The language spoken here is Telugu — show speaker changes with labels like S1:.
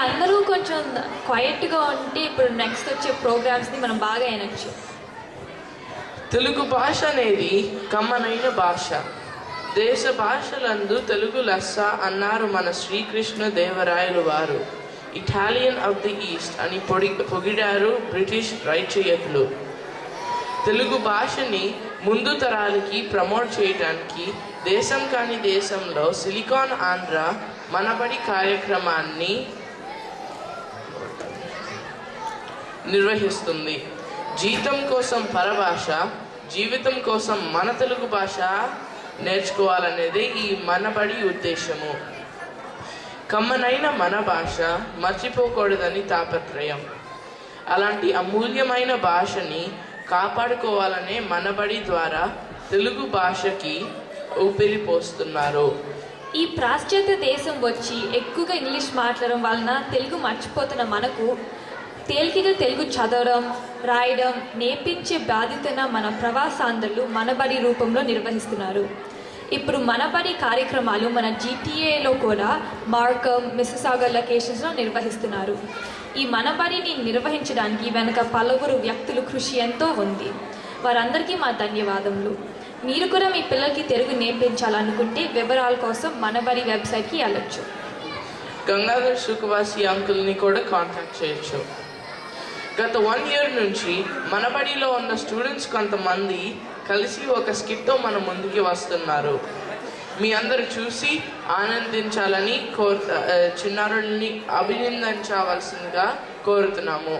S1: అందరూ కొంచెం క్వైట్గా ఉంటే ఇప్పుడు నెక్స్ట్ వచ్చే ప్రోగ్రామ్స్ని మనం బాగా వినొచ్చు.
S2: తెలుగు భాష అనేది కమ్మనైన భాష. దేశ భాషలందు తెలుగు లెస్స అన్నారు మన శ్రీకృష్ణ దేవరాయలు వారు. ఇటాలియన్ ఆఫ్ ది ఈస్ట్ అని పొగిడారు బ్రిటిష్ రచయితలు. తెలుగు భాషని ముందు తరాలకి ప్రమోట్ చేయడానికి దేశం కాని దేశంలో సిలికాన్ ఆంధ్ర మనబడి కార్యక్రమాన్ని నిర్వహిస్తుంది. జీతం కోసం పరభాష, జీవితం కోసం మన తెలుగు భాష నేర్చుకోవాలనేది ఈ మనబడి ఉద్దేశము. కమ్మనైన మన భాష మర్చిపోకూడదని తాపత్రయం. అలాంటి అమూల్యమైన భాషని కాపాడుకోవాలనే మనబడి ద్వారా తెలుగు భాషకి ఊపిరిపోస్తున్నారు.
S1: ఈ పాశ్చాత్య దేశం వచ్చి ఎక్కువగా ఇంగ్లీష్ మాట్లాడడం వలన తెలుగు మర్చిపోతున్న మనకు తేలికగా తెలుగు చదవడం, రాయడం నేర్పించే బాధ్యతను మన ప్రవాసాంధ్రులు మనబడి రూపంలో నిర్వహిస్తున్నారు. ఇప్పుడు మనబడి కార్యక్రమాలు మన జీటీఏలో కూడా మార్కమ్, మిస్సిసాగా లొకేషన్స్లో నిర్వహిస్తున్నారు. ఈ మనబడిని నిర్వహించడానికి వెనుక పలువురు వ్యక్తుల కృషి ఎంతో ఉంది. వారందరికీ మా ధన్యవాదములు. మీరు కూడా మీ పిల్లలకి తెలుగు నేర్పించాలనుకుంటే వివరాల కోసం మనబడి వెబ్సైట్కి వెళ్ళొచ్చు.
S2: గంగాధర్ సుఖవాసి అంకుల్ని కూడా కాంటాక్ట్ చేయొచ్చు. గత 1 year నుంచి మనబడిలో ఉన్న స్టూడెంట్స్ కొంతమంది కలిసి ఒక స్కిట్తో మన ముందుకి వస్తున్నారు. మీ అందరూ చూసి ఆనందించాలని చిన్నారుల్ని అభినందించవలసిందిగా కోరుతున్నాము.